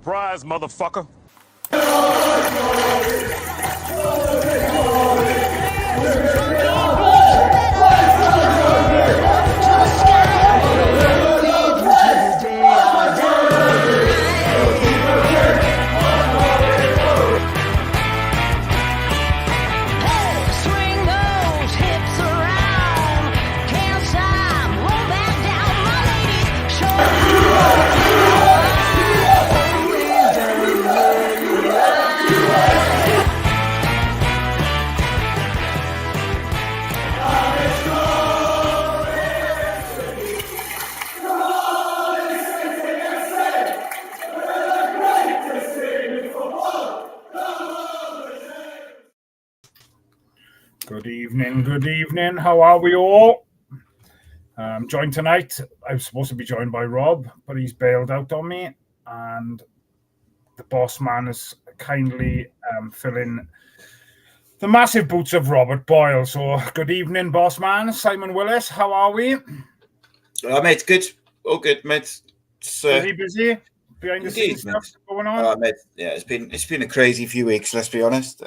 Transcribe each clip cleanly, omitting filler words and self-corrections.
Surprise, motherfucker. Good evening. How are we all? Joined tonight. I was supposed to be joined by Rob, but he's bailed out on me, and the boss man is kindly filling the massive boots of Robert Boyle. So, good evening, boss man. Simon Willis, how are we? Mate, good. All good, mate. Busy? Behind the scenes stuff going on? Mate, yeah, it's been a crazy few weeks, let's be honest.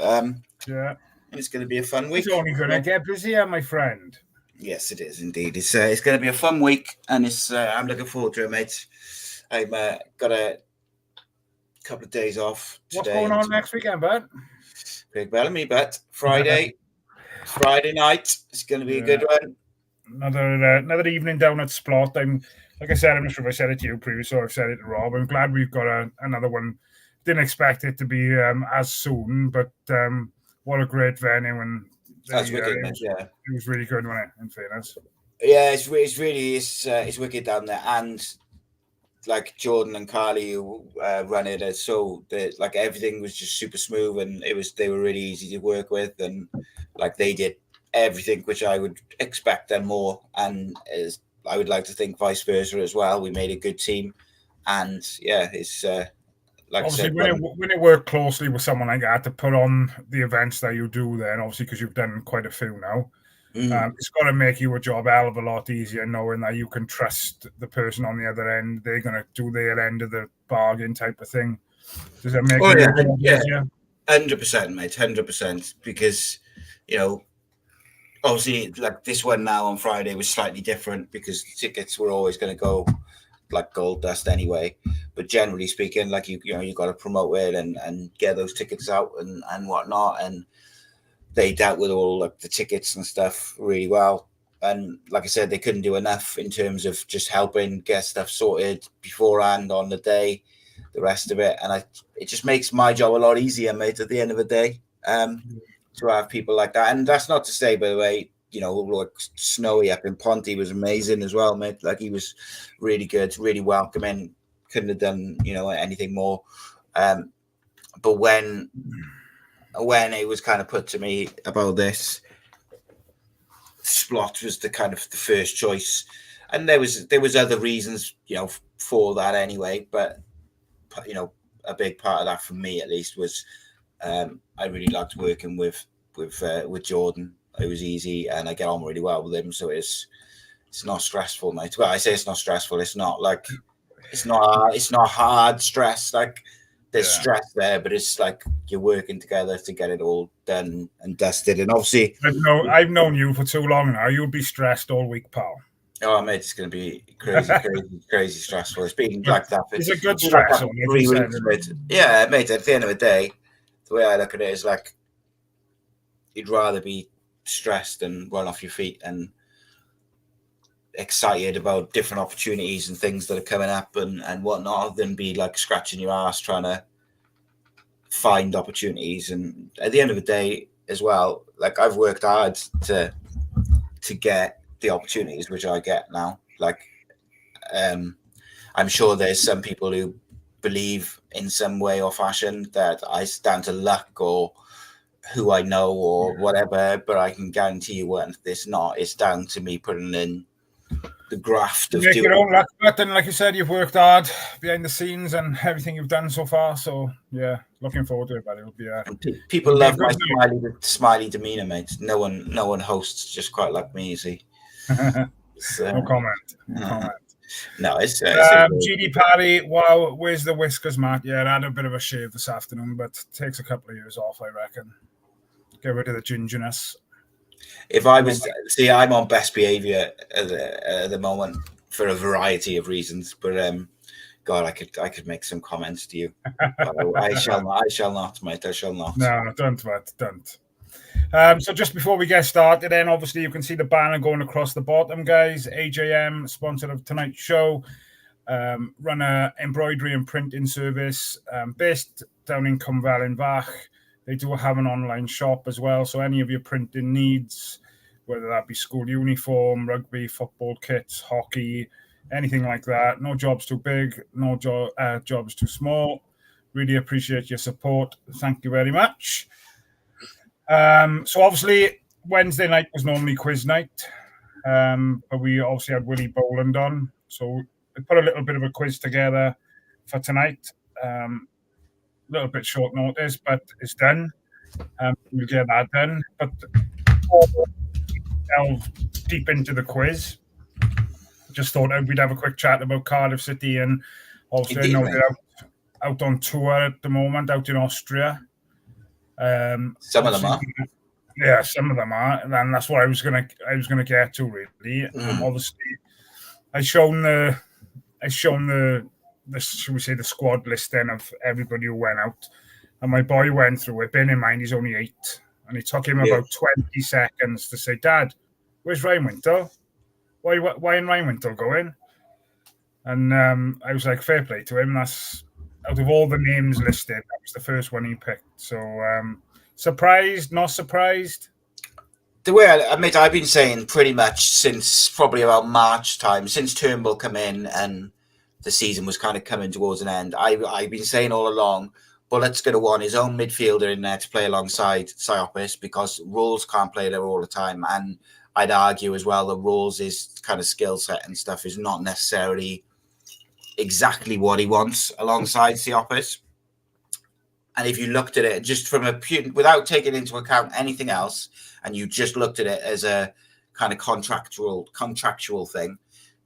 Yeah. It's going to be a fun week. It's only going to get busier, my friend. Yes, it is indeed. It's going to be a fun week, and I'm looking forward to it, mate. I've got a couple of days off today. What's going on next weekend, bud? Big Bellamy, but Friday night. It's going to be a good one. Another evening down at Splot. Like I said, I'm not sure if I said it to you previously or I've said it to Rob. I'm glad we've got another one. Didn't expect it to be as soon, but what a great venue, and that's wicked, yeah. It was really good, wasn't it? In fairness, yeah, it's wicked down there, and like Jordan and Carly who run it, so like everything was just super smooth, and they were really easy to work with, and like they did everything which I would expect and more, and I would like to think vice versa as well. We made a good team, and yeah, it's. Like obviously, I said, when it worked closely with someone like that to put on the events that you do, then obviously because you've done quite a few now, it's got to make your job a hell of a lot easier knowing that you can trust the person on the other end. They're going to do their end of the bargain type of thing. Does that make it easier? 100%, mate, 100%. Because obviously, like this one now on Friday was slightly different because tickets were always going to go like gold dust anyway, but generally speaking, like you got to promote it and get those tickets out and whatnot, and they dealt with all like the tickets and stuff really well, and like I said, they couldn't do enough in terms of just helping get stuff sorted beforehand on the day, the rest of it, and it just makes my job a lot easier, mate, at the end of the day, to have people like that. And that's not to say, by the way, like Snowy up in Ponty was amazing as well, mate. Like he was really good, really welcoming. Couldn't have done, anything more. But when it was kind of put to me about this, Splot was the kind of the first choice, and there was other reasons, for that anyway. But a big part of that for me, at least, was I really liked working with Jordan. It was easy, and I get on really well with him, so it's not stressful, mate. Well, I say it's not stressful. It's not like it's not hard stress. Like there's stress there, but it's like you're working together to get it all done and dusted. And obviously, I've known you for too long now. You'll be stressed all week, pal. Oh, mate, it's going to be crazy stressful. It's been like that. It's a good stress. Like 3 weeks, mate. Yeah, mate. At the end of the day, the way I look at it is like you'd rather be stressed and run off your feet and excited about different opportunities and things that are coming up and whatnot than be like scratching your ass trying to find opportunities. And at the end of the day as well, like I've worked hard to get the opportunities which I get now. Like I'm sure there's some people who believe in some way or fashion that it's down to luck or who I know or whatever, but I can guarantee you it's down to me putting in the graft of doing your own luck. But then, like you said, you've worked hard behind the scenes and everything you've done so far. So yeah, looking forward to it. But it'll be people love my smiley demeanor, mate. No one hosts just quite like me, you see. No comment. No, it's GD Parry, wow, where's the whiskers, Matt? Yeah, I had a bit of a shave this afternoon, but it takes a couple of years off, I reckon. Get rid of the gingerness. If I was, see, I'm on best behaviour at the moment for a variety of reasons, but God, I could make some comments to you. I shall not, mate. I shall not. No, don't, Matt, don't. So just before we get started, then obviously you can see the banner going across the bottom, guys. AJM, sponsor of tonight's show, run a embroidery and printing service based down in Cwmfel They do have an online shop as well, so any of your printing needs, whether that be school uniform, rugby, football kits, hockey, anything like that. No job's too big, no jobs too small. Really appreciate your support. Thank you very much. So obviously Wednesday night was normally quiz night, but we obviously had Willie Boland on, so we put a little bit of a quiz together for tonight. A little bit short notice, but it's done. We'll get that done. But before we delve deep into the quiz, just thought we'd have a quick chat about Cardiff City, and obviously I know they're out on tour at the moment, out in Austria. Some of them are. Yeah, some of them are, and that's what I was gonna get to really. Obviously, I shown the should we say the squad list then of everybody who went out, and my boy went through it. Bearing in mind he's only 8, and it took him about 20 seconds to say, "Dad, where's Ryan Wintle? Why ain't Ryan Wintle going?" And I was like, fair play to him. That's out of all the names listed, that was the first one he picked. So surprised, not surprised? The way I admit, I've been saying pretty much since probably about March time, since Turnbull come in and the season was kind of coming towards an end, I've been saying all along, Bullett's going to want his own midfielder in there to play alongside Siopis, because Rawls can't play there all the time. And I'd argue as well that Rawls' kind of skill set and stuff is not necessarily exactly what he wants alongside Siopis. And if you looked at it just from a pure, without taking into account anything else, and you just looked at it as a kind of contractual thing,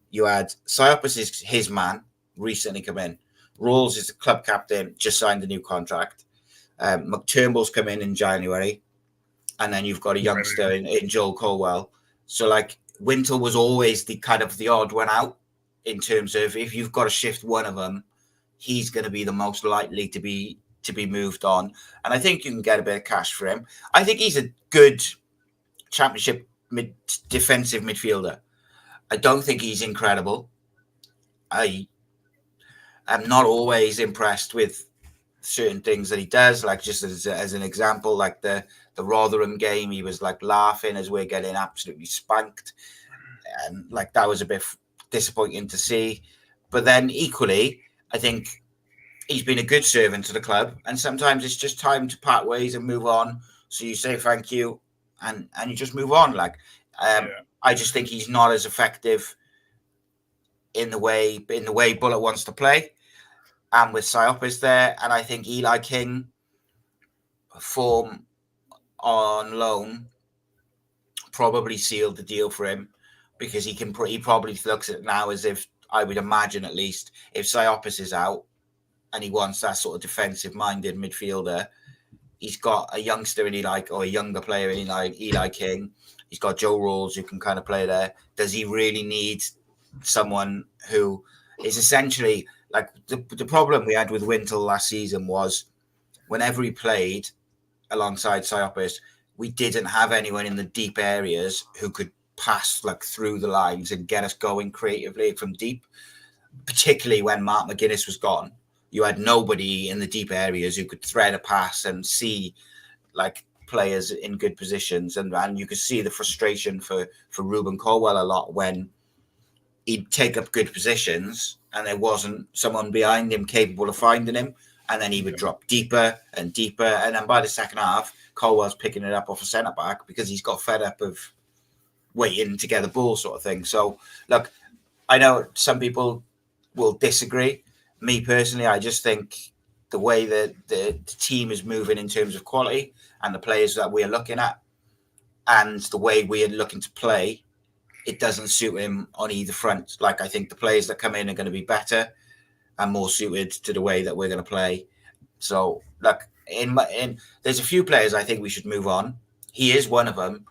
you had Siopis is his man, recently come in. Rawls is the club captain, just signed a new contract. McTurnbull's come in January, and then you've got a youngster in Joel Colwell. So like Wintle was always the kind of the odd one out in terms of if you've got to shift one of them, he's going to be the most likely to be moved on. And I think you can get a bit of cash for him. I think he's a good championship defensive midfielder. I don't think he's incredible. I am not always impressed with certain things that he does, like just as an example, like the Rotherham game, he was like laughing as we're getting absolutely spanked, and like that was a bit disappointing to see. But then equally, I think he's been a good servant to the club, and sometimes it's just time to part ways and move on. So you say thank you, and you just move on. Like I just think he's not as effective in the way Bullet wants to play, and with Siopis there, and I think Eli King form on loan probably sealed the deal for him, because he probably looks at it now as if, I would imagine at least, if Siopis is out and he wants that sort of defensive-minded midfielder, he's got a youngster in a younger player in Eli King. He's got Joe Rawls who can kind of play there. Does he really need someone who is essentially like the problem we had with Wintle last season was whenever he played alongside Siopis, we didn't have anyone in the deep areas who could pass like through the lines and get us going creatively from deep, particularly when Mark McGuinness was gone. You had nobody in the deep areas who could thread a pass and see like players in good positions, and you could see the frustration for Ruben Colwell a lot when he'd take up good positions and there wasn't someone behind him capable of finding him, and then he would drop deeper and deeper, and then by the second half Colwell's picking it up off a centre back because he's got fed up of waiting to get the ball sort of thing. So look, I know some people will disagree. Me personally, I just think the way that the team is moving in terms of quality and the players that we're looking at and the way we are looking to play it doesn't suit him on either front. Like, I think the players that come in are going to be better and more suited to the way that we're going to play. So, like, there's a few players I think we should move on. He is one of them.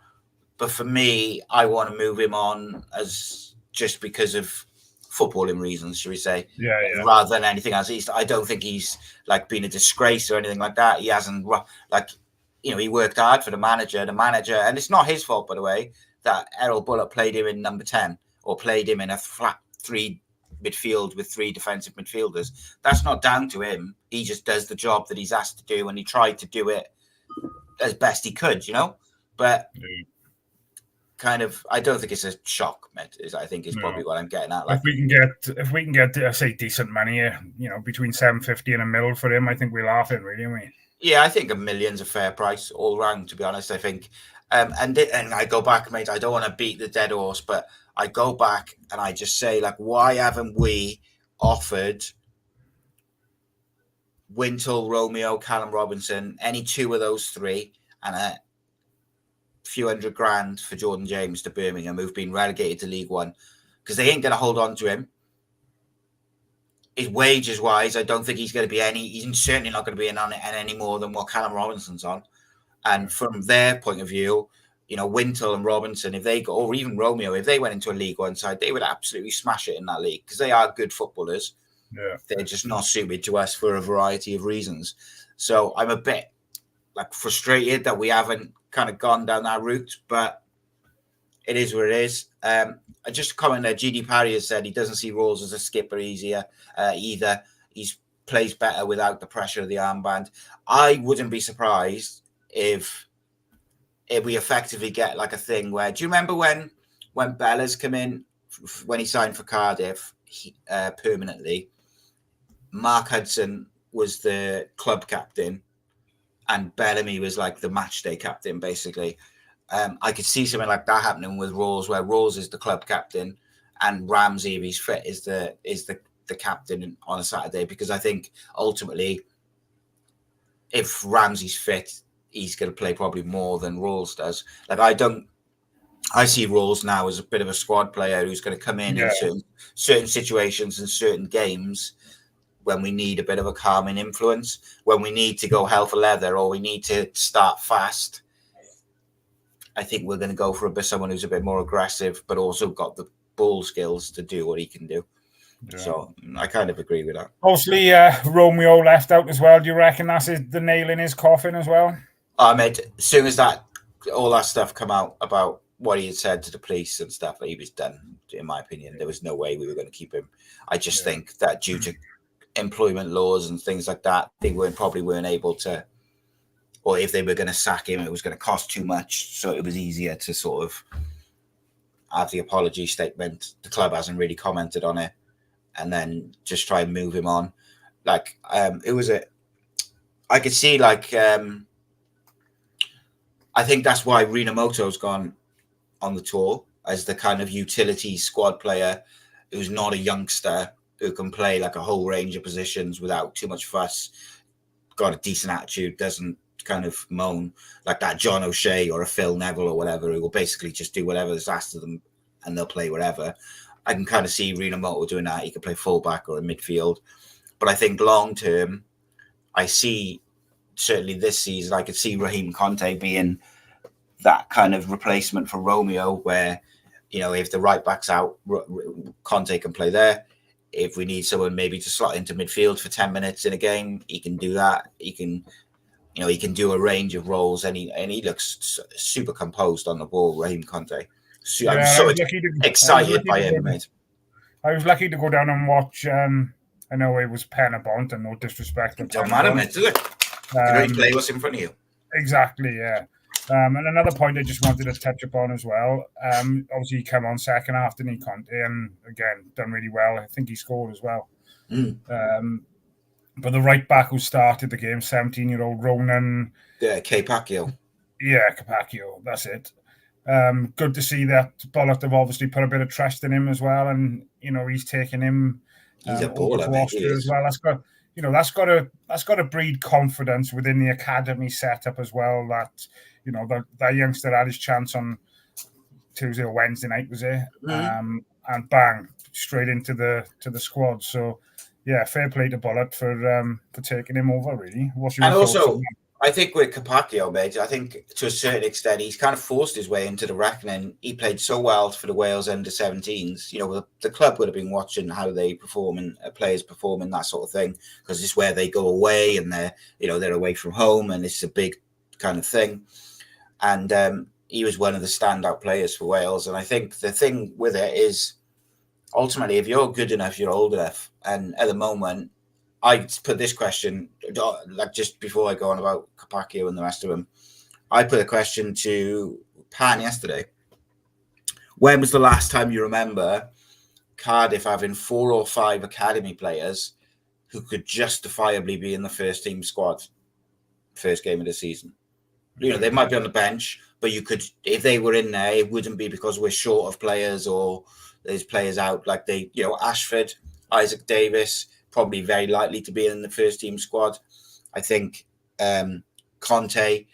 But for me, I want to move him on as just because of footballing reasons, should we say? Yeah. Rather than anything else. I don't think he's like been a disgrace or anything like that. He hasn't, like, he worked hard for the manager, and it's not his fault, by the way, that Errol Bullock played him in number 10 or played him in a flat 3 midfield with 3 defensive midfielders. That's not down to him. He just does the job that he's asked to do, and he tried to do it as best he could, But kind of, I don't think it's a shock, mate. I think is probably what I'm getting at. Like, if we can get, say, decent money, between 750 and $1 million for him, I think we'll laugh at, really, won't we? Yeah, I think $1 million's a fair price all round, to be honest. I think, and I go back, mate. I don't want to beat the dead horse, but I go back and I just say, like, why haven't we offered Wintle, Romeo, Callum Robinson, any 2 of those 3, and a few $100,000 for Jordan James to Birmingham, who've been relegated to League One, because they ain't going to hold on to him. His wages wise, I don't think he's going to be he's certainly not going to be on any more than what Callum Robinson's on. And from their point of view, Wintle and Robinson, if they go, or even Romeo, if they went into a League One side, they would absolutely smash it in that league because they are good footballers. Yeah. They're just not suited to us for a variety of reasons. So I'm a bit frustrated that we haven't kind of gone down that route, but it is what it is. I just comment there. GD Parry has said he doesn't see Rawls as a skipper either. He plays better without the pressure of the armband. I wouldn't be surprised if we effectively get like a thing where, do you remember when Bella's come in, when he signed for Cardiff permanently, Mark Hudson was the club captain and Bellamy was like the match day captain, basically. I could see something like that happening with Rawls, where Rawls is the club captain and Ramsey, if he's fit, is the captain on a Saturday, because I think ultimately if Ramsey's fit, he's going to play probably more than Rawls does. Like, I see Rawls now as a bit of a squad player who's going to come in certain situations and certain games when we need a bit of a calming influence, when we need to go hell for leather or we need to start fast. I think we're going to go for someone who's a bit more aggressive, but also got the ball skills to do what he can do. Yeah. So I kind of agree with that. Mostly Romeo left out as well. Do you reckon that's the nail in his coffin as well? Mate, as soon as all that stuff come out about what he had said to the police and stuff, he was done, in my opinion. There was no way we were going to keep him. I just think that due to employment laws and things like that, they probably weren't able to, or if they were going to sack him, it was going to cost too much. So it was easier to sort of have the apology statement. The club hasn't really commented on it, and then just try and move him on. Like, I could see, like, I think that's why Rinamoto's gone on the tour as the kind of utility squad player who's not a youngster, who can play like a whole range of positions without too much fuss, got a decent attitude, doesn't kind of moan like that John O'Shea or a Phil Neville or whatever, who will basically just do whatever is asked of them and they'll play whatever. I can kind of see Rinamoto doing that. He can play fullback or in midfield. But I think long term, I see certainly this season, I could see Raheem Conte being that kind of replacement for Romeo, where, if the right back's out, Conte can play there. If we need someone maybe to slot into midfield for 10 minutes in a game, he can do that. He can do a range of roles, and he looks super composed on the ball, Raheem Conte. So I'm so excited by him, mate. I was lucky to go down and watch. I know it was Penabont, and no disrespect. It don't matter, mate, does it? You already play what's in front of you. Exactly, yeah. And another point I just wanted to touch upon as well. Obviously, he came on second half, didn't he, Conte? And again, done really well. I think he scored as well. But the right back who started the game, 17-year-old Ronan. Yeah, Capaccio. Yeah, Capaccio. That's it. Good to see that Bullock have obviously put a bit of trust in him as well, and he's taken him. He's a baller, mate. As well. That's got to breed confidence within the academy setup as well. That that youngster had his chance on Tuesday or Wednesday night, was it? And bang, straight into the squad. So yeah, fair play to Bullet for taking him over. Really, what's your thoughts also, on that? I think with Capaccio, mate, I think to a certain extent he's kind of forced his way into the reckoning. He played so well for the Wales under-17s. You know, the club would have been watching how they perform and players perform and that sort of thing, because it's where they go away and they're away from home and it's a big kind of thing. And he was one of the standout players for Wales. And I think the thing with it is, ultimately, if you're good enough, you're old enough. And at the moment, I put this question, like just before I go on about Capaccio and the rest of them, I put a question to Pan yesterday. When was the last time you remember Cardiff having 4 or 5 academy players who could justifiably be in the first team squad first game of the season? You know, they might be on the bench, but you could, if they were in there, it wouldn't be because we're short of players or there's players out. Like Ashford, Isaac Davis, probably very likely to be in the first team squad. I think Conte,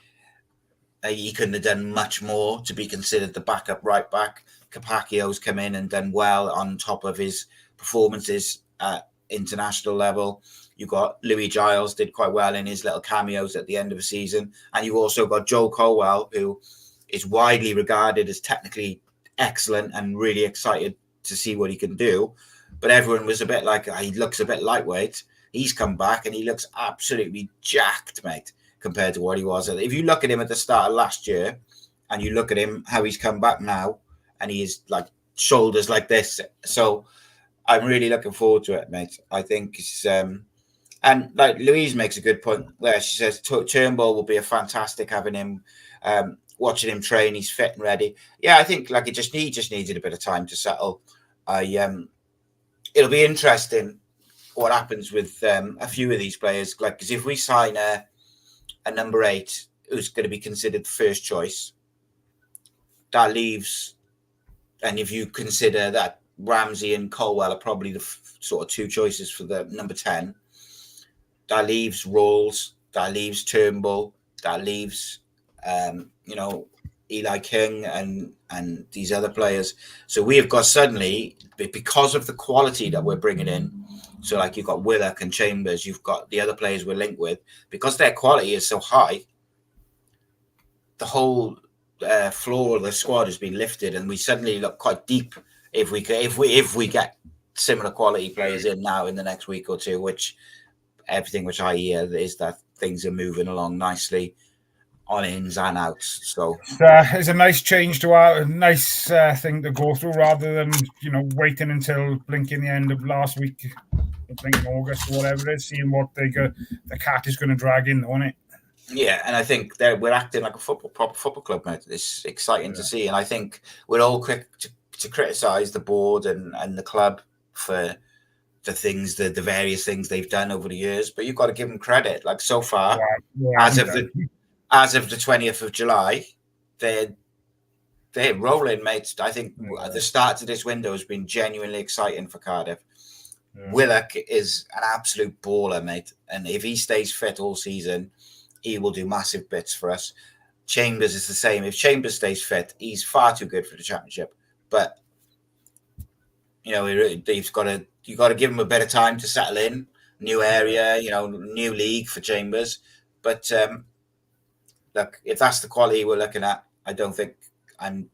he couldn't have done much more to be considered the backup right back. Capaccio's come in and done well on top of his performances at international level. You got Louis Giles did quite well in his little cameos at the end of the season. And you also got Joel Colwell, who is widely regarded as technically excellent and really excited to see what he can do. But everyone was a bit like, he looks a bit lightweight. He's come back and he looks absolutely jacked, mate, compared to what he was. If you look at him at the start of last year and you look at him, how he's come back now, and he is like shoulders like this. So I'm really looking forward to it, mate. I think it's, and like Louise makes a good point there. She says Turnbull will be a fantastic having him, watching him train. He's fit and ready. Yeah, I think like he just needed a bit of time to settle. It'll be interesting what happens with a few of these players. Like, because if we sign a number 8 who's going to be considered first choice, that leaves, and if you consider that Ramsey and Colwell are probably the sort of 2 choices for the number 10, that leaves Rawls, that leaves Turnbull, that leaves Eli King and these other players. So we have got suddenly, because of the quality that we're bringing in, so like you've got Willock and Chambers, you've got the other players we're linked with, because their quality is so high, the whole floor of the squad has been lifted, and we suddenly look quite deep if we get similar quality players in now in the next week or two, which everything which I hear is that things are moving along nicely on ins and outs. So it's a nice change to a nice thing to go through, rather than waiting until blinking the end of last week, blinking August or whatever it is, seeing what the cat is going to drag in, won't it? Yeah, and I think that we're acting like a proper football club, mate. It's exciting to see, and I think we're all quick to criticise the board and the club for the things, the various things they've done over the years. But you've got to give them credit. Like so far, as of the 20th of July, they're rolling, mate. I think the start to this window has been genuinely exciting for Cardiff. Yeah. Willock is an absolute baller, mate, and if he stays fit all season, he will do massive bits for us. Chambers is the same. If Chambers stays fit, he's far too good for the Championship. But you've got to give him a bit of time to settle in. New area, new league for Chambers. But look, if that's the quality we're looking at, I don't think I'm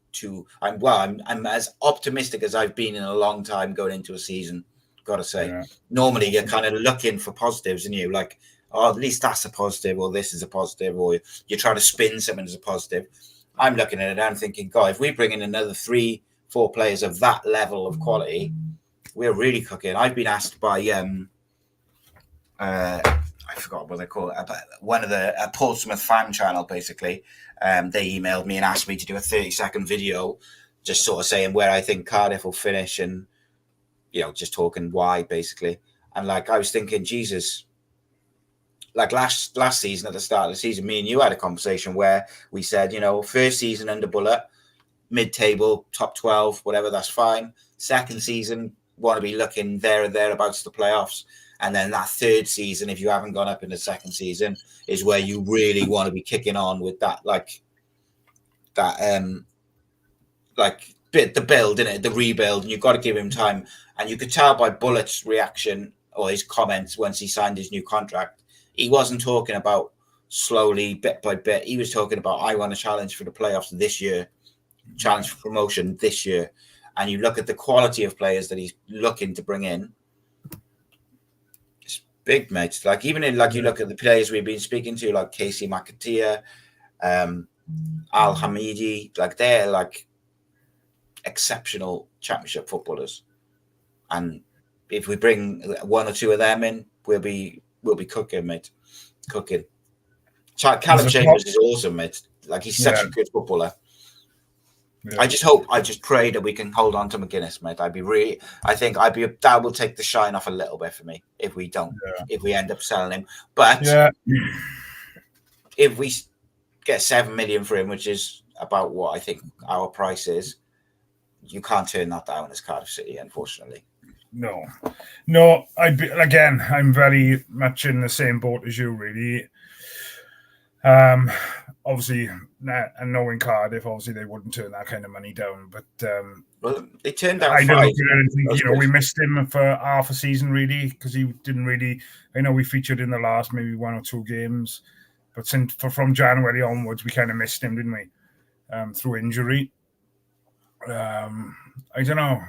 as optimistic as I've been in a long time going into a season. Got to say, normally you're kind of looking for positives, and you like, oh, at least that's a positive, or this is a positive, or you're trying to spin something as a positive. I'm looking at it, I'm thinking, God, if we bring in another 3-4 players of that level of quality, we're really cooking. I've been asked by I forgot what they call it, one of a Portsmouth fan channel, basically. They emailed me and asked me to do a 30-second video, just sort of saying where I think Cardiff will finish, and just talking why, basically. And like, I was thinking, Jesus. Like last season, at the start of the season, me and you had a conversation where we said, first season under Bullet, mid-table, top 12, whatever, that's fine. Second season, want to be looking there and thereabouts the playoffs. And then that third season, if you haven't gone up in the second season, is where you really want to be kicking on with that, like that like the build, innit? The rebuild, and you've got to give him time. And you could tell by Bullett's reaction or his comments once he signed his new contract, he wasn't talking about slowly, bit by bit. He was talking about, I want a challenge for the playoffs this year, challenge for promotion this year. And you look at the quality of players that he's looking to bring in, it's big, mate. Like even in you look at the players we've been speaking to, like Casey McAteer, Al Hamidi, like they're like exceptional championship footballers. And if we bring one or two of them in, we'll be cooking, mate. Cooking. Callum Chambers is awesome, mate. Like he's such a good footballer. Yeah. I just pray that we can hold on to McGuinness, mate. That will take the shine off a little bit for me if we don't, if we end up selling him. But if we get 7 million for him, which is about what I think our price is, you can't turn that down as Cardiff City, unfortunately. No, I'm very much in the same boat as you, really. Obviously, and knowing Cardiff, obviously they wouldn't turn that kind of money down. But well, they turned down. I don't look at it and think, we missed him for half a season, really, because he didn't really. I know we featured in the last maybe 1 or 2 games, but from January onwards, we kind of missed him, didn't we? Through injury. I don't know.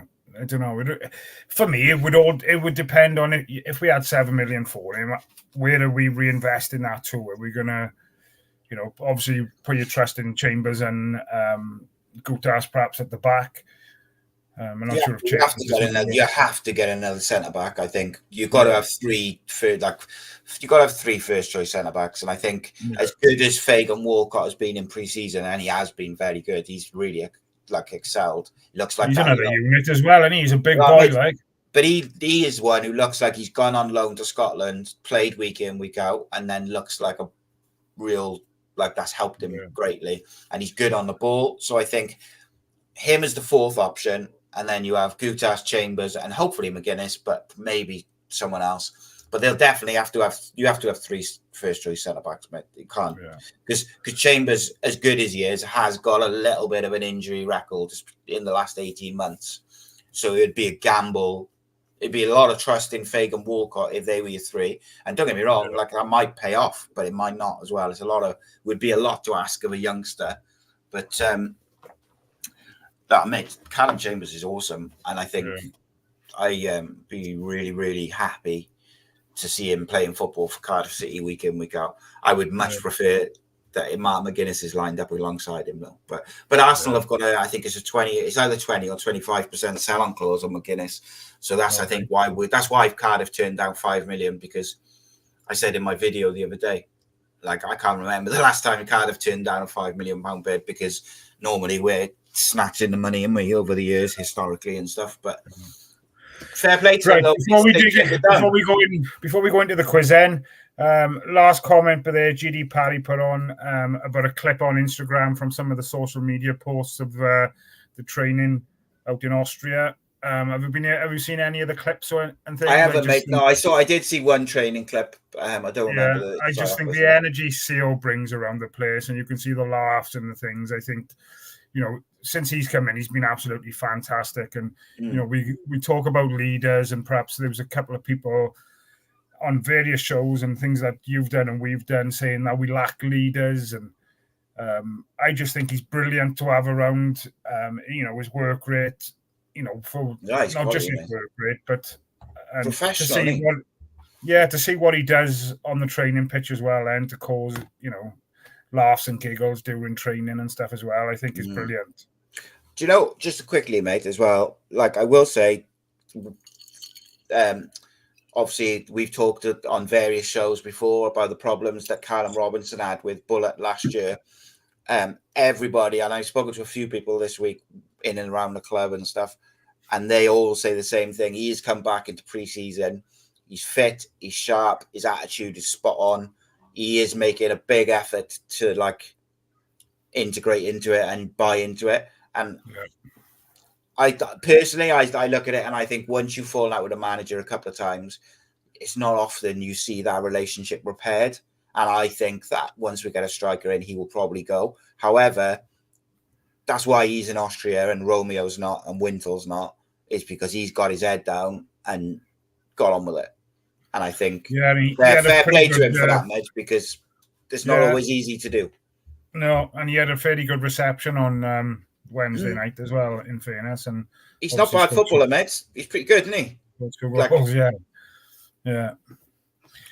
For me, it would depend on it. If we had 7 million for him, where are we reinvesting that to? Are we gonna, obviously put your trust in Chambers and Gutas perhaps at the back? I'm not sure if you have to get another centre back. I think you've got to have 3 first choice centre backs, and I think as good as Fagan Walcott has been in pre-season, and he has been very good. He's really excelled. Looks like he's another unit as well, and he's a big boy, like. But he is one who looks like he's gone on loan to Scotland, played week in, week out, and then looks like a real, that's helped him greatly. And he's good on the ball. So I think him as the 4th option, and then you have Gutas, Chambers, and hopefully McGuinness, but maybe someone else. But they'll definitely have to have 3 first choice centre backs, mate. You can't, because Chambers, as good as he is, has got a little bit of an injury record in the last 18 months. So it'd be a gamble. It'd be a lot of trust in Fagan Walcott if they were your 3. And don't get me wrong, that might pay off, but it might not as well. Would be a lot to ask of a youngster. But mate, Callum Chambers is awesome, and I think I be really, really happy to see him playing football for Cardiff City week in, week out. I would much prefer that Mark McGuinness is lined up alongside him, though. But Arsenal have got I think it's either 20 or 25% sell-on clause on McGuinness. So that's I think that's why Cardiff turned down 5 million, because I said in my video the other day, I can't remember the last time Cardiff turned down a £5 million bid, because normally we're snatching the money in me over the years historically and stuff, but. Fair play to them, before we go into the quiz, then last comment there, GD Parry put on about a clip on Instagram from some of the social media posts of the training out in Austria. Have you seen any of the clips and things? I haven't, mate. No, I did see one training clip. I don't remember. I just think the energy CEO brings around the place, and you can see the laughs and the things. I think, since he's come in, he's been absolutely fantastic. And, we talk about leaders, and perhaps there was a couple of people on various shows and things that you've done and we've done saying that we lack leaders. And I just think he's brilliant to have around, his work rate, for not just his work rate, but professionally. To see what he does on the training pitch as well, and to cause, laughs and giggles during training and stuff as well, I think is brilliant. Do you know, just quickly, mate, as well, I will say, obviously we've talked on various shows before about the problems that Callum Robinson had with Bullet last year. Everybody, and I've spoken to a few people this week in and around the club and stuff, and they all say the same thing. He has come back into pre-season. He's fit, he's sharp, his attitude is spot on. He is making a big effort to integrate into it and buy into it. And I personally look at it and I think once you've fallen out with a manager a couple of times, it's not often you see that relationship repaired. And I think that once we get a striker in, he will probably go. However, that's why he's in Austria and Romeo's not and Wintel's not. Is because he's got his head down and got on with it. And I think fair play to him for that, mate, because it's not always easy to do. No, and he had a fairly good reception on Wednesday night as well, in fairness. And he's not bad footballer, mate. He's pretty good, isn't he? Like, yeah.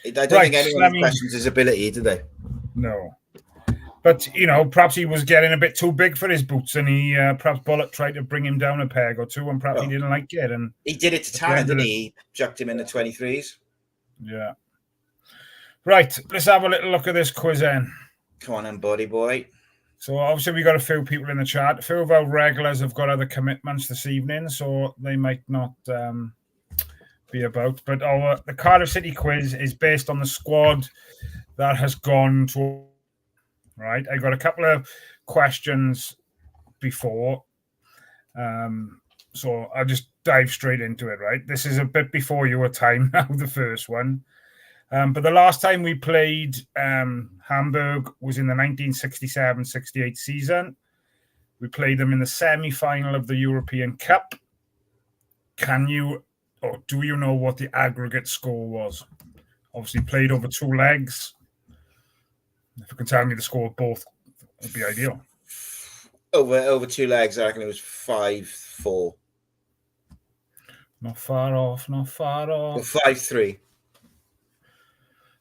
I don't think anyone questions his ability, do they? No. But, perhaps he was getting a bit too big for his boots, and he perhaps Bullock tried to bring him down a peg or two, and perhaps he didn't like it. And he did it to Tanner, didn't he? He chucked him in the 23s. Yeah. Right, let's have a little look at this quiz then. Come on then, buddy boy. So obviously we got a few people in the chat. A few of our regulars have got other commitments this evening, so they might not be about. But the Cardiff City quiz is based on the squad that has gone to. Right, I got a couple of questions before, so I'll just dive straight into it. Right, this is a bit before your time now, the first one, but the last time we played Hamburg was in the 1967-68 season. We played them in the semi-final of the European Cup. Do you know what the aggregate score was? Obviously, played over 2 legs. If you can tell me the score of both, it'd be ideal. Over 2 legs, I reckon it was 5-4. Not far off. Or 5-3.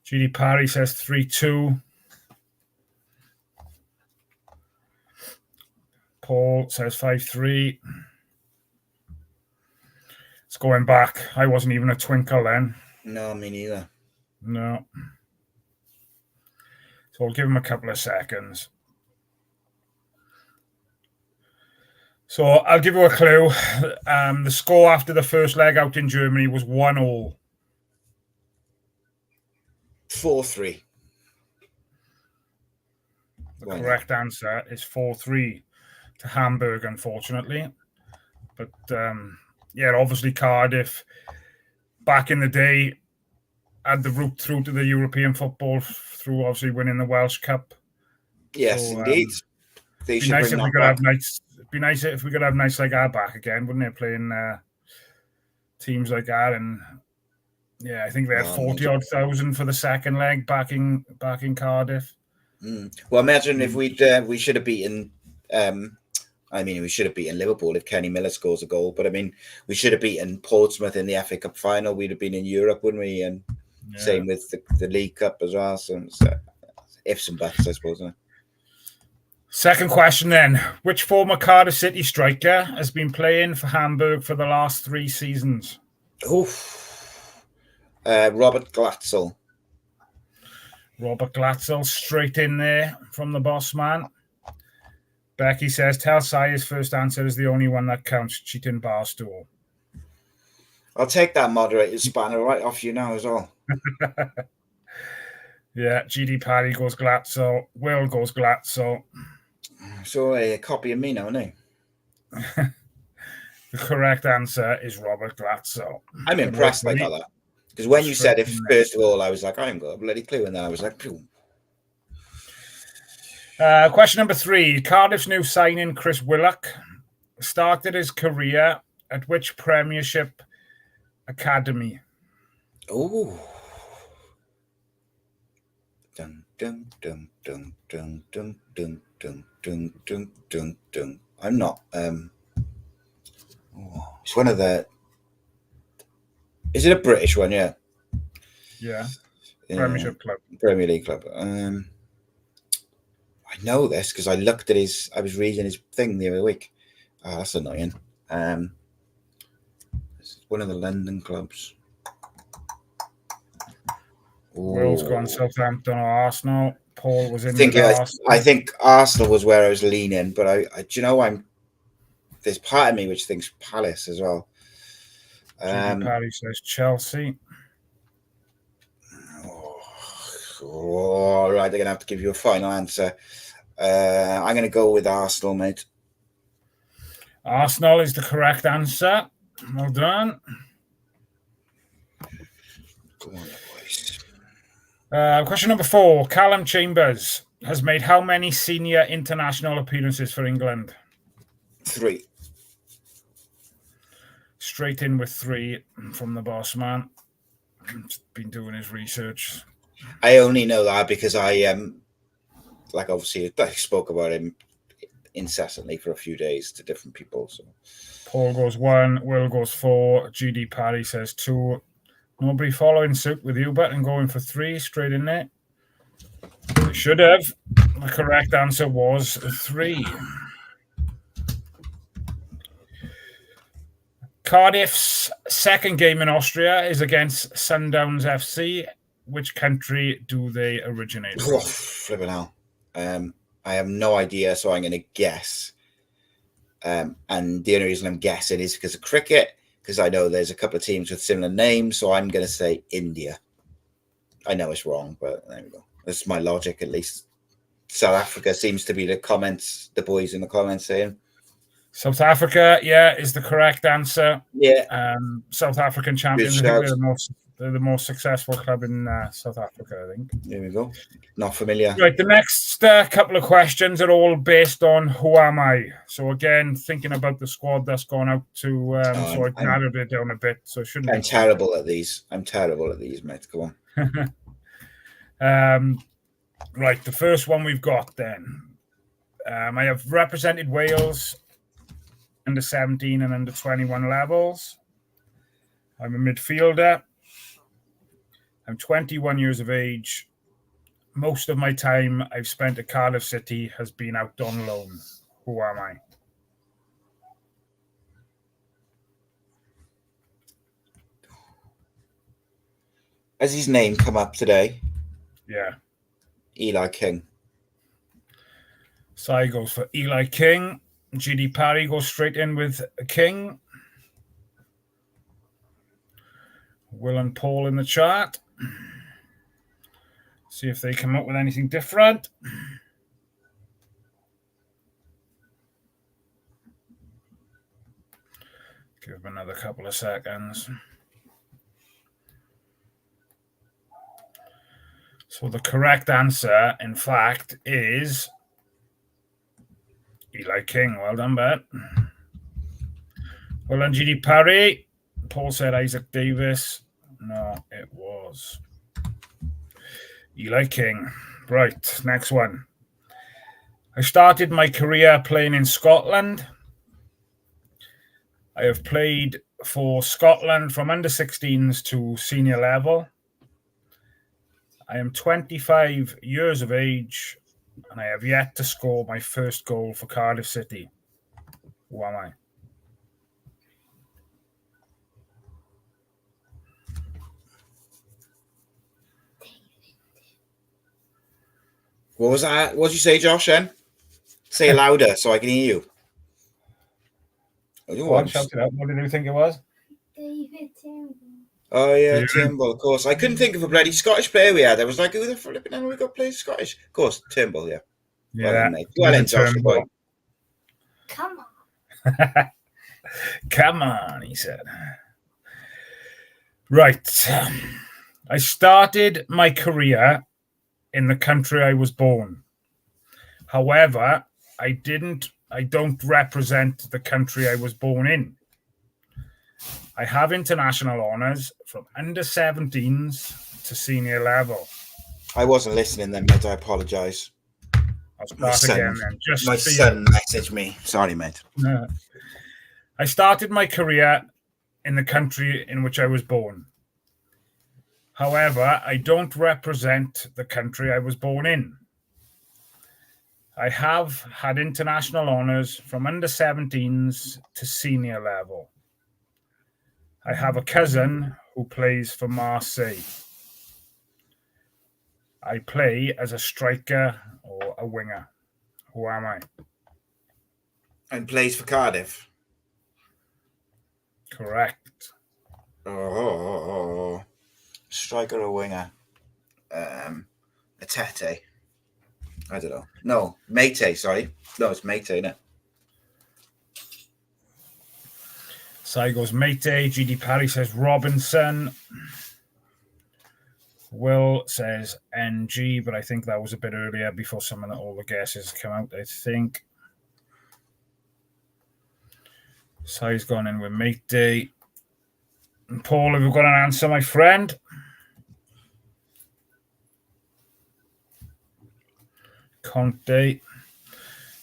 GD Parry says 3-2. Paul says 5-3. It's going back. I wasn't even a twinkle then. No, me neither. No. So I'll give him a couple of seconds. So I'll give you a clue. The score after the first leg out in Germany was 1-1. 4-3. The correct answer is 4-3 to Hamburg, unfortunately. But obviously Cardiff back in the day had the route through to the European football through obviously winning the Welsh Cup. Yes, indeed. It'd be nice if we could have nights. It'd be nice if we could have nights like that back again, wouldn't it? Playing teams like that, and I think they had 40-odd thousand for the second leg back in Cardiff. Well, imagine if we should have beaten. We should have beaten Liverpool if Kenny Miller scores a goal. But we should have beaten Portsmouth in the FA Cup final. We'd have been in Europe, wouldn't we? And same with the League Cup as well. So ifs and buts, I suppose. Second question then. Which former Cardiff City striker has been playing for Hamburg for the last 3 seasons? Robert Glatzel. Robert Glatzel, straight in there from the boss man. Becky says, tell Sire's first answer is the only one that counts, cheating Barstool. I'll take that moderator spanner right off you now as well. GD Parry goes Glatzel. Will goes Glatzel. So a copy of me now, isn't he? The correct answer is Robert Glatzel. I'm impressed by that. Because when you said it, first of all, I was like, I haven't got a bloody clue. And then I was like, phew. Question number 3. Cardiff's new signing, Chris Willock, started his career at which Premiership academy? Oh. Dun, dun, dun, dun, dun, dun, dun, dun, dun, dun, dun, dun. I'm not. It's one of the. Is it a British one? Yeah. Yeah. Premiership club. Premier League club. I know this because I looked at his. I was reading his thing the other week. Oh, that's annoying. It's one of the London clubs. Will's gone Southampton or Arsenal. Paul was in. I think Arsenal was where I was leaning, but I there's part of me which thinks Palace as well. Parry says Chelsea. All right, they're gonna have to give you a final answer. I'm gonna go with Arsenal, mate. Arsenal is the correct answer. Well done. Go on, boys. Question number 4. Callum Chambers has made how many senior international appearances for England? 3. Straight in with 3 from the boss man. He's been doing his research. I only know that because I like obviously I spoke about him incessantly for a few days to different people. So Paul goes 1, Will goes 4, GD Parry says 2. Nobody following suit with Hubert and going for 3 straight in there. They should have. The correct answer was 3. Cardiff's second game in Austria is against Sundowns FC. Which country do they originate from? Flipping hell. I have no idea, so I'm going to guess. And the only reason I'm guessing is because of cricket, because I know there's a couple of teams with similar names, so I'm going to say India. I know it's wrong, but there we go. That's my logic, at least. South Africa seems to be the boys in the comments saying. South Africa, is the correct answer. Yeah. South African champions. I think they're the most successful club in South Africa, I think. There we go. Not familiar. Right, the next couple of questions are all based on who am I. So again, thinking about the squad that's gone out to, so I narrowed it down a bit. So I'm terrible at these. I'm terrible at these, mate. Go on. Right, the first one we've got then. I have represented Wales under 17 and under 21 levels. I'm a midfielder. I'm 21 years of age. Most of my time I've spent at Cardiff City has been out on loan. Who am I? Has his name come up today? Yeah. Eli King. Sai goes for Eli King. GD Parry goes straight in with King. Will and Paul in the chat. See if they come up with anything different. Give them another couple of seconds. So the correct answer, in fact, is Eli King. Well done, Bet. Well done, GD Parry. Paul said Isaac Davis. No, it was Eli King. Right, next one. I started my career playing in Scotland. I have played for Scotland from under 16s to senior level. I am 25 years of age, and I have yet to score my first goal for Cardiff City. Who am I? What was that? What did you say, Josh? Then say it louder so I can hear you. Shout it out. What did you think it was? David Turnbull. Oh yeah, Turnbull. Of course, I couldn't think of a bloody Scottish player we had. I was like, who the flipping hell we got playing Scottish? Of course, Turnbull. Yeah. Yeah. Well, mate. Well then, Josh, boy. Come on. Come on, he said. Right. I started my career in the country I was born. However, I don't represent the country I was born in. I have international honours from under 17s to senior level. I wasn't listening then, mate. I apologise. I'll start again then. My son messaged me. Sorry, mate. I started my career in the country in which I was born. However, I don't represent the country I was born in. I have had international honours from under 17s to senior level. I have a cousin who plays for Marseille. I play as a striker or a winger. Who am I? And plays for Cardiff. Correct. Oh. Striker or winger? A Tete. I don't know. No, Mate, sorry. No, it's Mate, isn't it? Sai goes Mate. GD Parry says Robinson. Will says NG, but I think that was a bit earlier before all the guesses come out, I think. Si's gone in with matey. And Paul, have you got an answer, my friend? Conte.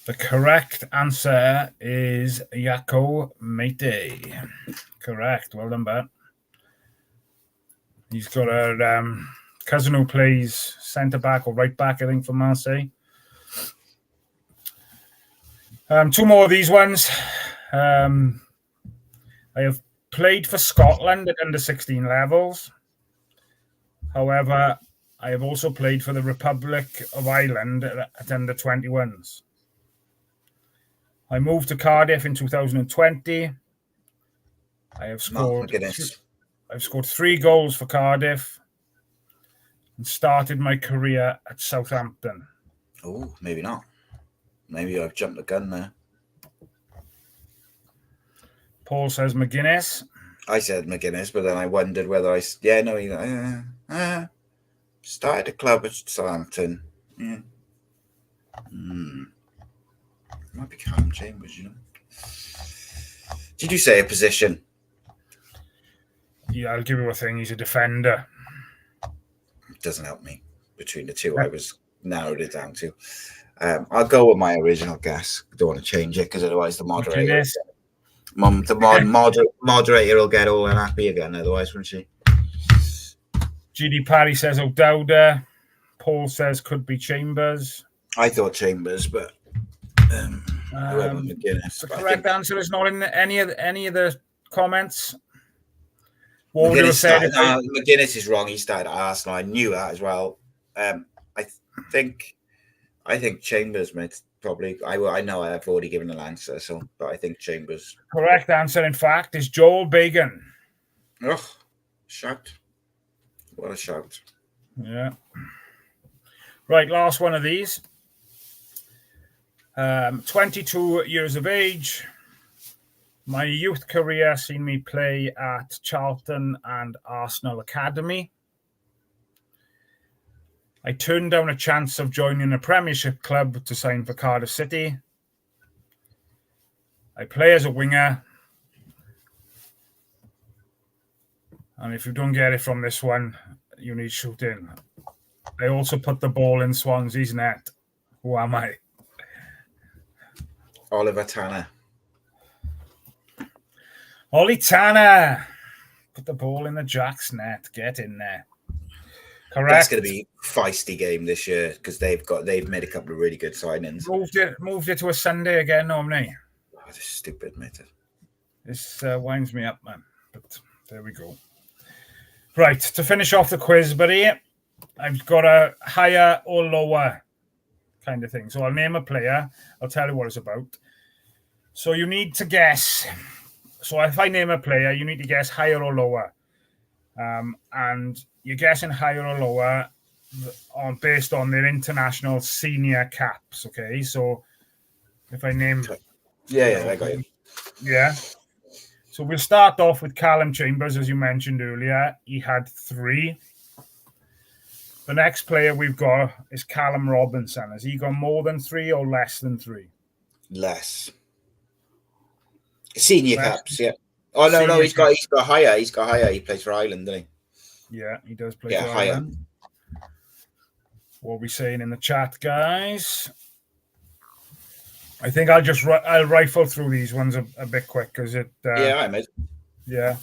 The correct answer is Yako Mate. Correct. Well done, Bert. He's got a cousin who plays centre back or right back, I think, for Marseille. Two more of these ones. I have played for Scotland at under 16 levels. However, I have also played for the Republic of Ireland at under 21s. I moved to Cardiff in 2020. I have scored. I've scored 3 goals for Cardiff and started my career at Southampton. Oh, maybe not. Maybe I've jumped the gun there. Paul says McGuinness. I said McGuinness, but then I wondered whether I. Yeah, no, started a club at Southampton. Yeah. Might be Callum Chambers, you know. Did you say a position? Yeah, I'll give you a thing. He's a defender. It doesn't help me. Between the two, I was narrowed it down to. I'll go with my original guess. I don't want to change it because otherwise the moderator, moderator will get all unhappy again. Otherwise, won't she? GD Parry says O'Dowda. Paul says could be Chambers. I thought Chambers, but I went with McGuinness. The correct answer is not in any of the comments. McGuinness is wrong. He started at Arsenal. I knew that as well. I think Chambers might probably. I know I've already given an answer, but I think Chambers. Correct answer, in fact, is Joel Bagan. Oh, shout! What a shout! Yeah. Right, last one of these. 22 years of age. My youth career seen me play at Charlton and Arsenal Academy. I turned down a chance of joining a Premiership club to sign for Cardiff City. I play as a winger. And if you don't get it from this one, you need shooting. I also put the ball in Swansea's net. Who am I? Oliver Tanner. Ollie Tanner. Put the ball in the Jack's net. Get in there. Correct. That's going to be a feisty game this year because they've made a couple of really good signings. Moved it to a Sunday again, normally. Oh, this is stupid, mate. This winds me up, man. But there we go. Right, to finish off the quiz, buddy, I've got a higher or lower kind of thing. So I'll name a player. I'll tell you what it's about. So you need to guess. So if I name a player, you need to guess higher or lower. And you're guessing higher or lower based on their international senior caps, okay? So if I name... Yeah, I got you. Yeah. So we'll start off with Callum Chambers, as you mentioned earlier. He had 3. The next player we've got is Callum Robinson. Has he got more than 3 or less than 3? Less. Senior caps, yeah. Oh no, he's got higher. He's got higher. He plays for Ireland, doesn't he? Yeah, he does play for higher. Ireland. What are we saying in the chat, guys? I think I'll rifle through these ones a bit quick because it. I mate. Yeah.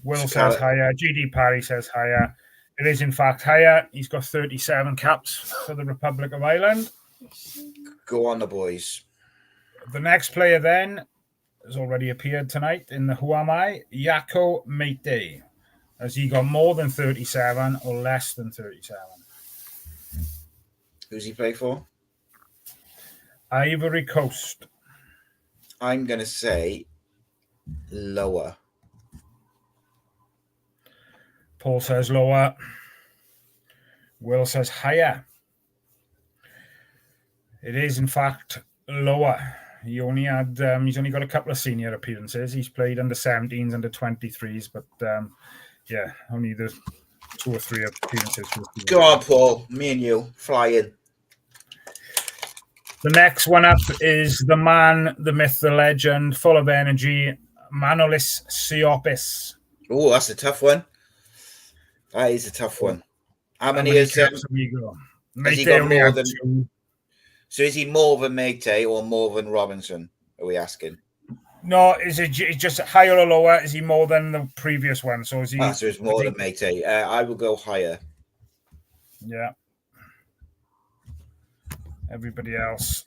Will says higher. GD Parry says higher. It is in fact higher. He's got 37 caps for the Republic of Ireland. Go on, the boys. The next player then has already appeared tonight in the Who Am I? Yako Mate. Has he got more than 37 or less than 37? Who's he play for? Ivory Coast. I'm going to say lower. Paul says lower. Will says higher. It is, in fact, lower. He's only got a couple of senior appearances. He's played under 17s, under 23s, but only the 2 or 3 appearances. Go on, Paul. Me and you flying. The next one up is the man, the myth, the legend, full of energy, Manolis Siopis. Oh, that's a tough one. That is a tough one. How many caps has have we got? has he Mate got only more had than? 2. So is he more than Mayte or more than Robinson? Are we asking? No, is it just higher or lower? Is he more than the previous one? So is he? So it's more than Mayte. I will go higher. Yeah. Everybody else.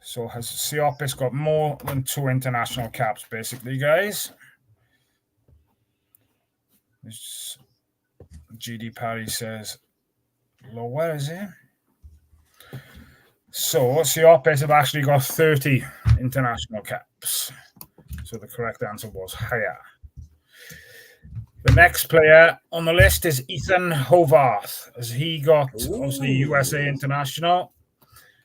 So has Siopis got more than 2 international caps, basically, guys? GD Parry says lower, is it? So Siopis have actually got 30 international caps. So the correct answer was higher. The next player on the list is Ethan Hovarth. Has he got, obviously, USA International?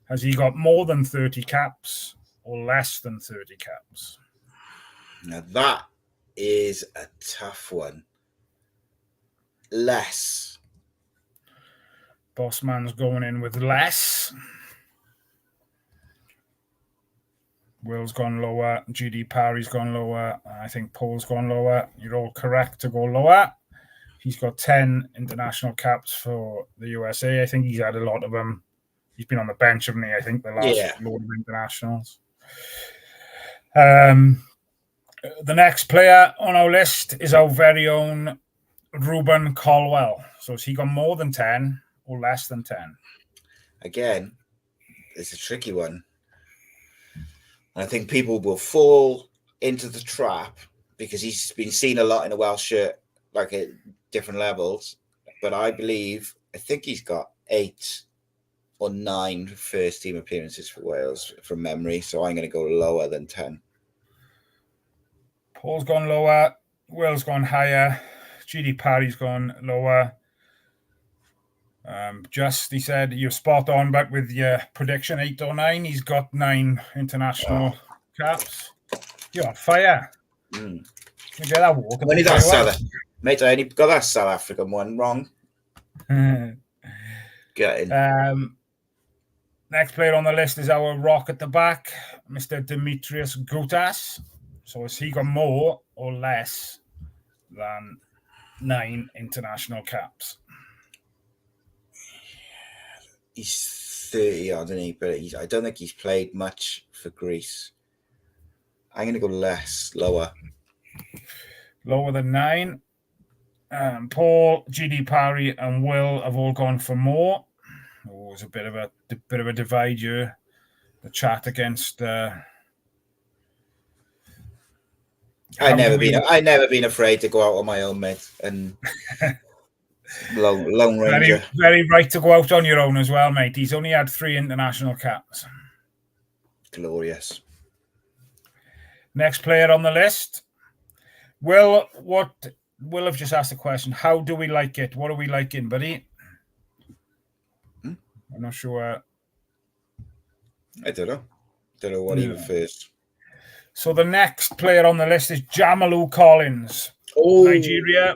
Has he got more than 30 caps or less than 30 caps? Now that is a tough one. Less. Bossman's going in with less. Will's gone lower. GD Parry's gone lower. I think Paul's gone lower. You're all correct to go lower. He's got 10 international caps for the USA. I think he's had a lot of them. He's been on the bench, hasn't he? I think the last load of internationals. The next player on our list is our very own Ruben Colwell. So has he got more than 10 or less than 10? Again, it's a tricky one. I think people will fall into the trap because he's been seen a lot in a Welsh shirt, like at different levels. But I think he's got 8 or 9 first team appearances for Wales from memory. So I'm going to go lower than 10. Paul's gone lower. Will's gone higher. GD Parry's gone lower. He said you're spot on, but with your prediction 8 or 9, he's got 9 international caps. You're on fire. You get that walk. Only that mate, I only got that South African one wrong. Get in. Next player on the list is our rock at the back, Mr. Demetrius Gutas. So has he got more or less than 9 international caps? He's 30 odd, isn't he? But I don't think he's played much for Greece. I'm going to go lower. Lower than 9. Paul, GD Parry, and Will have all gone for more. Oh, it's a bit of a divide here. The chat against. I've never been afraid to go out on my own, mate, and Lone Ranger. Very, very right to go out on your own as well, mate. He's only had 3 international caps. Glorious. Next player on the list. Will have just asked a question. How do we like it? What are we liking, buddy? I'm not sure. I don't know. Don't know what he was first. So the next player on the list is Jamalu Collins, Nigeria.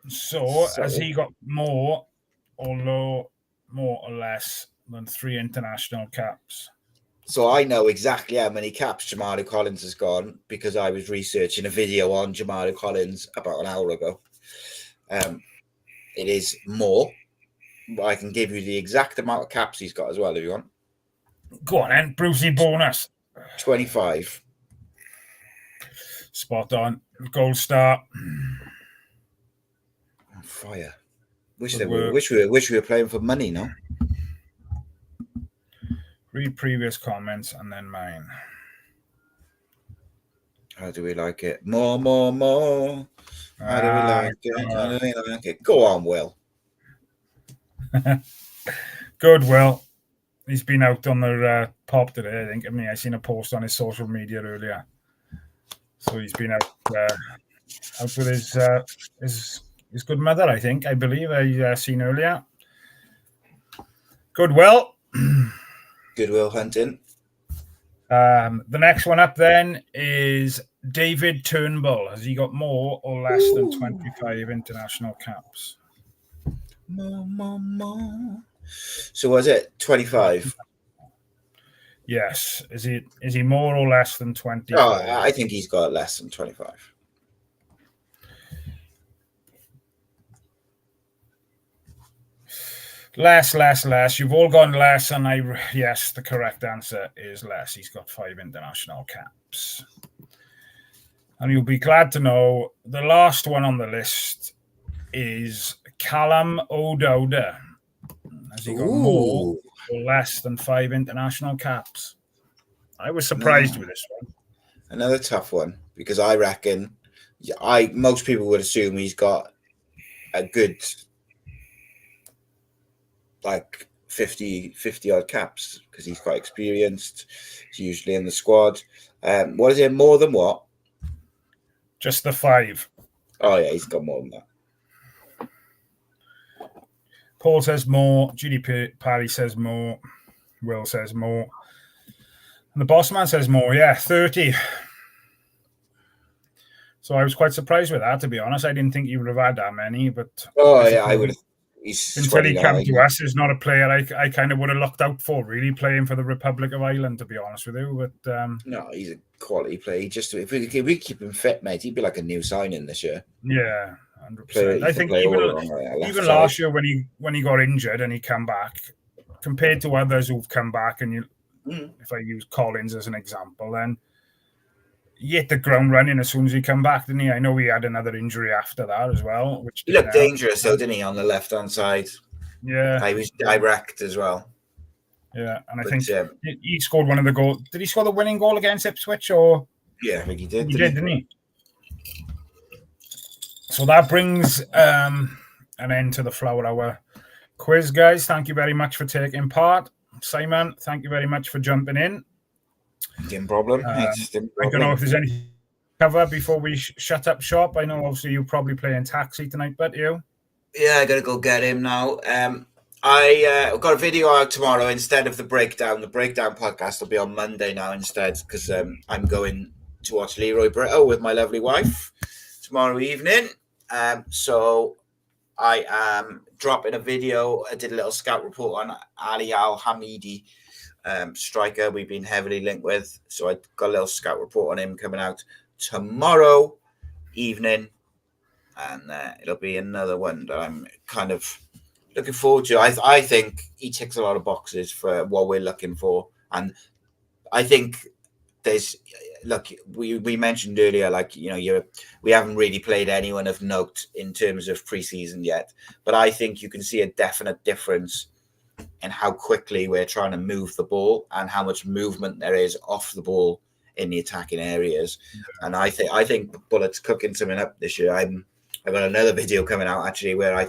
So has he got more or less than 3 international caps? So I know exactly how many caps Jamalu Collins has gone because I was researching a video on Jamalu Collins about an hour ago. It is more, but I can give you the exact amount of caps he's got as well if you want. Go on then, Brucey bonus. 25. Spot on. Gold star. On fire. Wish we were playing for money, no? Read previous comments and then mine. How do we like it? More. How do we like it? How do we like it? Go on, Will. Good, Will. He's been out on the pop today, I think. I mean, I seen a post on his social media earlier. So he's been out with his good mother, I believe I seen earlier. Good, Will. Goodwill Hunting. The next one up then is David Turnbull. Has he got more or less than 25 international caps? So was it 25? Yes. Is he more or less than 24? Oh, I think he's got less than 25. Less. You've all gone less, and yes, the correct answer is less. He's got 5 international caps. And you'll be glad to know the last one on the list is Callum O'Dowda. Has he got more or less than 5 international caps? I was surprised with this one. Another tough one, because I reckon most people would assume he's got a good like 50 odd caps because he's quite experienced. He's usually in the squad. What is it? More than what? Just the 5. Oh yeah, he's got more than that. Paul says more. GDP Parry says more. Will says more. And the boss man says more. Yeah, 30. So I was quite surprised with that, to be honest. I didn't think he would have had that many, but I would have. Until he came to us, is not a player I kind of would have looked out for, really, playing for the Republic of Ireland, to be honest with you. But no, he's a quality player. If we keep him fit, mate, he'd be like a new signing this year. Yeah, 100%. I think even last year when he got injured and he came back, compared to others who've come back, and if I use Collins as an example, then he hit the ground running as soon as he came back, didn't he? I know he had another injury after that as well. Which he looked dangerous, though, didn't he, on the left-hand side? Yeah. He was direct as well. Yeah, and I think he scored one of the goals. Did he score the winning goal against Ipswich? Or yeah, I think he did. He did, didn't he? So that brings an end to the Flower Hour quiz, guys. Thank you very much for taking part. Simon, thank you very much for jumping in. Didn't problem. I don't know if there's anything to cover before we shut up shop. I know obviously you're probably playing taxi tonight, but you? Yeah, I gotta go get him now. I've got a video out tomorrow instead of the breakdown. The breakdown podcast will be on Monday now instead, because I'm going to watch Leroy Brito with my lovely wife tomorrow evening. So I am dropping a video. I did a little scout report on Ali Al Hamidi, striker we've been heavily linked with. So I got a little scout report on him coming out tomorrow evening, and it'll be another one that I'm kind of looking forward to. I think he ticks a lot of boxes for what we're looking for, and I think we mentioned earlier, we haven't really played anyone of note in terms of preseason yet, but I think you can see a definite difference in how quickly we're trying to move the ball and how much movement there is off the ball in the attacking areas. And I think Bullett's cooking something up this year. I've got another video coming out actually where I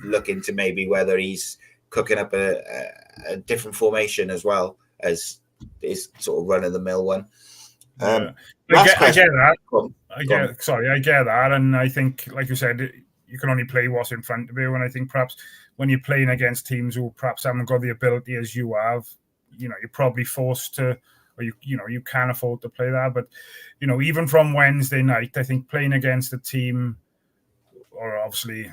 look into maybe whether he's cooking up a different formation as well as his sort of run-of-the-mill one. I get that. I get that. And I think, like you said, you can only play what's in front of you. And I think perhaps when you're playing against teams who perhaps haven't got the ability as you have, you're probably forced to, or you can afford to play that. But, even from Wednesday night, I think playing against a team, or obviously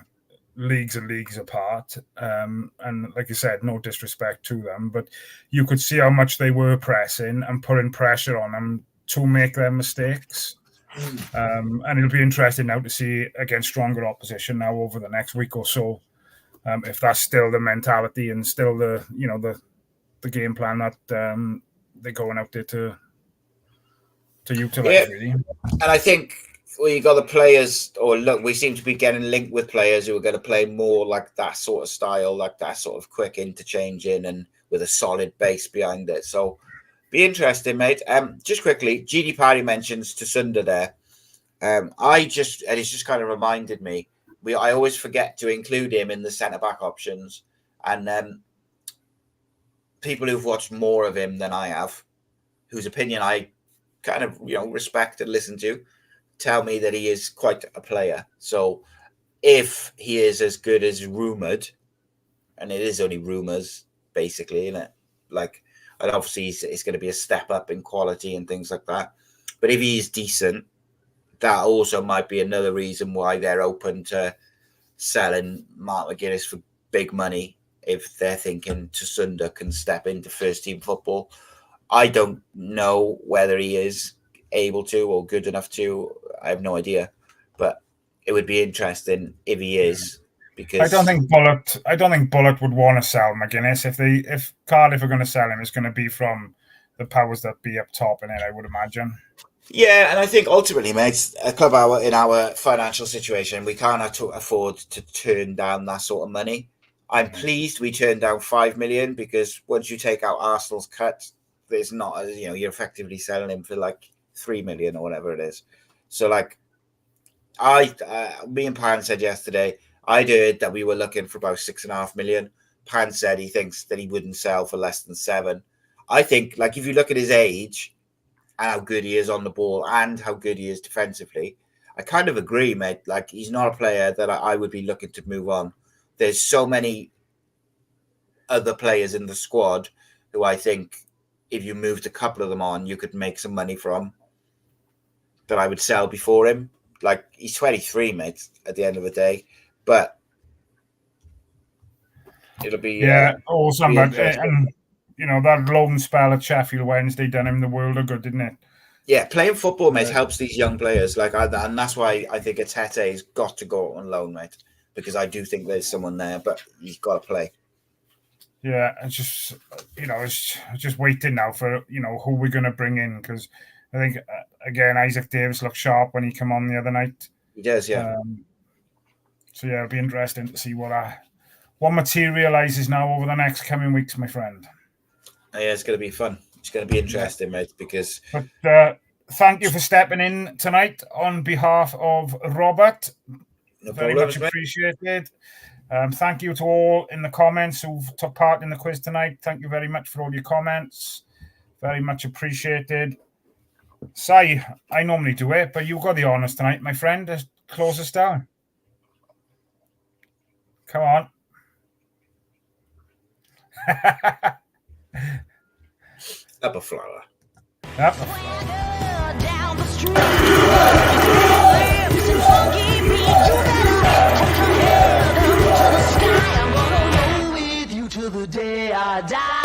leagues and leagues apart, and like you said, no disrespect to them, but you could see how much they were pressing and putting pressure on them to make their mistakes. And it'll be interesting now to see against stronger opposition now over the next week or so, if that's still the mentality and still the game plan that they're going out there to utilize, really. And I think you got the players, we seem to be getting linked with players who are going to play more like that sort of style, like that sort of quick interchanging and with a solid base behind it. So be interesting, mate. Just quickly, GD Parry mentions Tsunda there. And it's just kind of reminded me, I always forget to include him in the centre-back options. And people who've watched more of him than I have, whose opinion I kind of, respect and listen to, tell me that he is quite a player. So if he is as good as rumoured, and it is only rumours, basically, isn't it? And obviously it's going to be a step up in quality and things like that. But if he is decent, that also might be another reason why they're open to selling Mark McGuinness for big money if they're thinking Tsunda can step into first team football. I don't know whether he is able to or good enough to. I have no idea, but it would be interesting if he is. Because I don't think Bullet would want to sell McGuinness. If Cardiff are going to sell him, it's going to be from the powers that be up top in it, I would imagine. Yeah, and I think ultimately, mate, a club in our financial situation, we can't afford to turn down that sort of money. I'm pleased we turned down 5 million, because once you take out Arsenal's cut, there's not, you're effectively selling him for like 3 million or whatever it is. So like, me and Pan said yesterday, I'd heard that we were looking for about 6.5 million. Pan said he thinks that he wouldn't sell for less than 7. I think, like, if you look at his age and how good he is on the ball and how good he is defensively, I kind of agree, mate. Like, he's not a player that I would be looking to move on. There's so many other players in the squad who I think if you moved a couple of them on, you could make some money from, that I would sell before him. Like, he's 23, mate, at the end of the day. But it'll be awesome. But and that loan spell at Sheffield Wednesday done him the world of good, didn't it? Yeah, playing football, mate, helps these young players. Like, and that's why I think Atete's got to go on loan, mate, because I do think there's someone there, but he's got to play. Yeah, it's just it's just waiting now for who we're going to bring in, because I think again Isaac Davis looked sharp when he came on the other night. He does, yeah. So yeah, it'll be interesting to see what materializes now over the next coming weeks, my friend. Yeah, it's going to be fun. It's going to be interesting, mate, because... But thank you for stepping in tonight on behalf of Robert. Very much appreciated. Thank you to all in the comments who took part in the quiz tonight. Thank you very much for all your comments. Very much appreciated. Sai, I normally do it, but you got the honours tonight, my friend. Just close us down. Come on. Up a flower. Up a flower. Down the street. To the day I die.